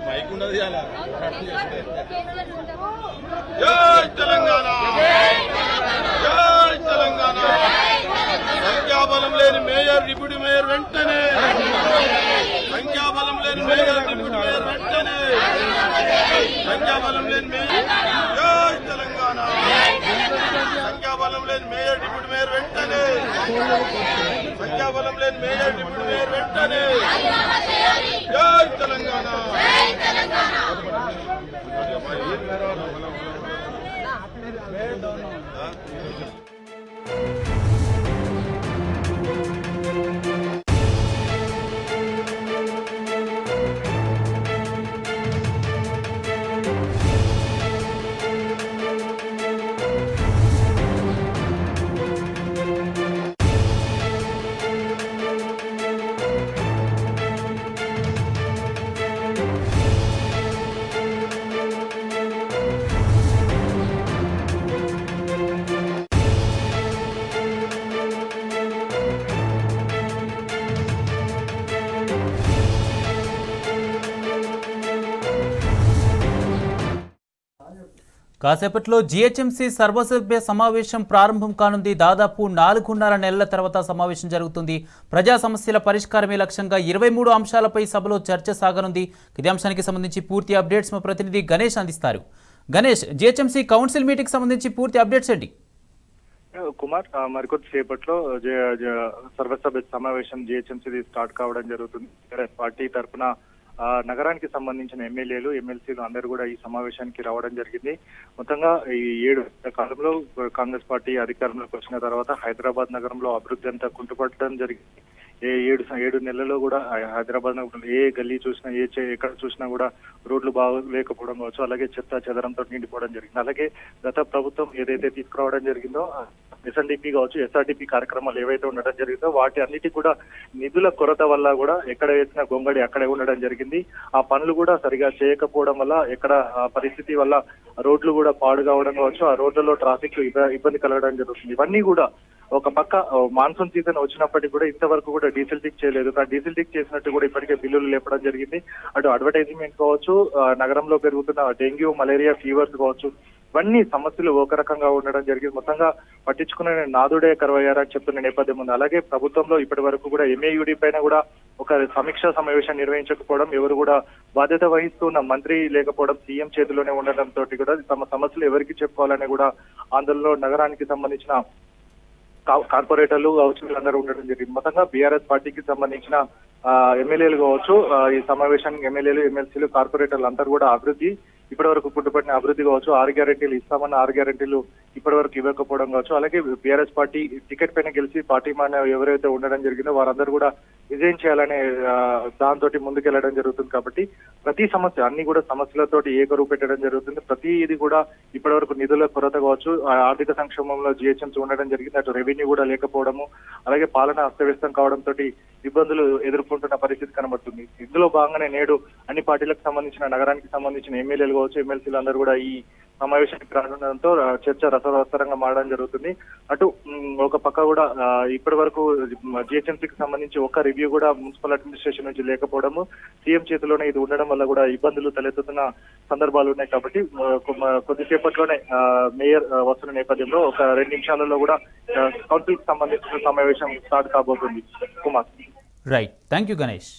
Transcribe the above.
Mic ఉండదు. జై తెలంగాణ, జై తెలంగాణ. సంఖ్యాబలం లేని మేయర్, డిప్యూటీ మేయర్ వెంటనే. సంఖ్యాబలం లేని మేయర్, డిప్యూటీ మేయర్ వెంటనే. సంఖ్యాబలం లేని మేయర్. జై తెలంగాణ. సంఖ్యాబలం లేని మేయర్, డిప్యూటీ మేయర్ వెంటనే. సంఖ్యాబలం లేని మేయర్, డిప్యూటీ మేయర్ వెంటనే. జై తెలంగాణ. కాసేపట్లో జీహెచ్ఎంసీ సర్వసభ్య సమావేశం ప్రారంభం కానుంది. దాదాపు 4.5 నెలల తర్వాత సమావేశం జరుగుతుంది. ప్రజా సమస్యల పరిష్కారమే లక్ష్యంగా 23 అంశాలపై సభలో చర్చ సాగనుంది. ఇదే అంశానికి సంబంధించి పూర్తి అప్డేట్స్ మా ప్రతినిధి గణేష్ అందిస్తారు. గణేష్, జీహెచ్ఎంసీ కౌన్సిల్ మీటింగ్ సంబంధించి పూర్తి అప్డేట్స్ ఏంటి? కుమార్, మరికొద్ది సేపట్లో సర్వసభ్య సమావేశం జీహెచ్ఎంసీ స్టార్ట్ కావడం జరుగుతుంది. పార్టీ తరఫున నగరానికి సంబంధించిన ఎమ్మెల్యేలు, ఎమ్మెల్సీలు అందరూ కూడా ఈ సమావేశానికి రావడం జరిగింది. మొత్తంగా ఈ 7 కాలంలో కాంగ్రెస్ పార్టీ అధికారంలోకి వచ్చిన తర్వాత హైదరాబాద్ నగరంలో అభివృద్ధి అంతా కుంటుపడడం జరిగింది. 7 నెలల్లో కూడా హైదరాబాద్ నగరంలో ఏ గల్లీ చూసినా, ఎక్కడ చూసినా కూడా రోడ్లు బాగలేకపోవడం కావచ్చు, అలాగే చెత్త చెదరంతో నిండిపోవడం జరిగింది. అలాగే గత ప్రభుత్వం ఏదైతే తీసుకురావడం జరిగిందో ఎస్ఎన్డిపి కావచ్చు, ఎస్ఆర్డిపి కార్యక్రమాలు ఏవైతే ఉండడం జరిగిందో వాటి అన్నిటి కూడా నిధుల కొరత వల్ల కూడా ఎక్కడ వేసిన గొంగడి అక్కడే ఉండడం జరిగింది. ఆ పనులు కూడా సరిగా చేయకపోవడం వల్ల ఎక్కడ పరిస్థితి వల్ల రోడ్లు కూడా పాడు కావడం కావచ్చు, ఆ రోడ్లలో ట్రాఫిక్ ఇబ్బంది కలగడం జరుగుతుంది. ఇవన్నీ కూడా ఒక పక్క మాన్సూన్ సీజన్ వచ్చినప్పటికీ కూడా ఇంతవరకు కూడా డీజిల్ టిక్ చేయలేదు. డీజిల్ టిక్ చేసినట్టు కూడా ఇప్పటికే బిల్లులు లేపడం జరిగింది. అటు అడ్వర్టైజ్మెంట్ కావచ్చు, నగరంలో పెరుగుతున్న డెంగ్యూ, మలేరియా ఫీవర్స్ కావచ్చు, ఇవన్నీ సమస్యలు ఒక రకంగా ఉండడం జరిగింది. మొత్తంగా పట్టించుకునే నాదుడే కరువయ్యారని చెప్తున్న నేపథ్యం ఉంది. అలాగే ప్రభుత్వంలో ఇప్పటి వరకు కూడా ఎంఏయుడి పైన కూడా ఒక సమీక్షా సమావేశం నిర్వహించకపోవడం, ఎవరు కూడా బాధ్యత వహిస్తున్న మంత్రి లేకపోవడం, సీఎం చేతిలోనే ఉండడంతో కూడా తమ సమస్యలు ఎవరికి చెప్పుకోవాలని కూడా ఆందోళనలో నగరానికి సంబంధించిన కార్పొరేటర్లు కావచ్చు వీళ్ళందరూ ఉండడం జరిగింది. మొత్తంగా బీఆర్ఎస్ పార్టీకి సంబంధించిన ఎమ్మెల్యేలు కావచ్చు, ఈ సమావేశానికి ఎమ్మెల్యేలు, ఎమ్మెల్సీలు, కార్పొరేటర్లు అందరూ కూడా అభివృద్ధి, ఇప్పటి వరకు పుట్టుపడిన అభివృద్ధి కావచ్చు, 6 గ్యారెంటీలు ఇస్తామన్న 6 గ్యారెంటీలు ఇప్పటి వరకు ఇవ్వకపోవడం కావచ్చు, అలాగే బీఆర్ఎస్ పార్టీ టికెట్ పైన గెలిచి పార్టీ మన ఎవరైతే ఉండడం జరిగిందో వారందరూ కూడా విజయం చేయాలనే దాంతో ముందుకెళ్లడం జరుగుతుంది. కాబట్టి ప్రతి సమస్య అన్ని కూడా సమస్యలతోటి ఏకరువు పెట్టడం జరుగుతుంది. ప్రతి ఇది కూడా ఇప్పటి వరకు నిధుల కొరత కావచ్చు, ఆర్థిక సంక్షోభంలో జీహెచ్ఎంసీ ఉండడం జరిగింది. అటు రెవెన్యూ కూడా లేకపోవడము, అలాగే పాలన అస్తవ్యస్తం కావడంతో ఇబ్బందులు ఎదుర్కొంటున్న పరిస్థితి కనబడుతుంది. ఇందులో భాగంగానే నేడు అన్ని పార్టీలకు సంబంధించిన నగరానికి సంబంధించిన ఎమ్మెల్యేలు కావచ్చు, ఎమ్మెల్సీలు అందరూ కూడా ఈ సమావేశానికి రానుండడంతో చర్చ రసవత్తరంగా మారడం జరుగుతుంది. అటు ఒక పక్క కూడా ఇప్పటి వరకు జిహెచ్ఎంసీకి సంబంధించి ఒక రివ్యూ కూడా మున్సిపల్ అడ్మినిస్ట్రేషన్ నుంచి లేకపోవడము, సీఎం చేతిలోనే ఇది ఉండడం వల్ల కూడా ఇబ్బందులు తలెత్తుతున్న సందర్భాలు ఉన్నాయి. కాబట్టి కొద్దిసేపట్లోనే మేయర్ వస్తున్న నేపథ్యంలో ఒక 2 నిమిషాలలో కూడా కౌన్సిల్ కి సంబంధించిన సమావేశం స్టార్ట్ కాబోతుంది. Kumar, right, thank you Ganesh.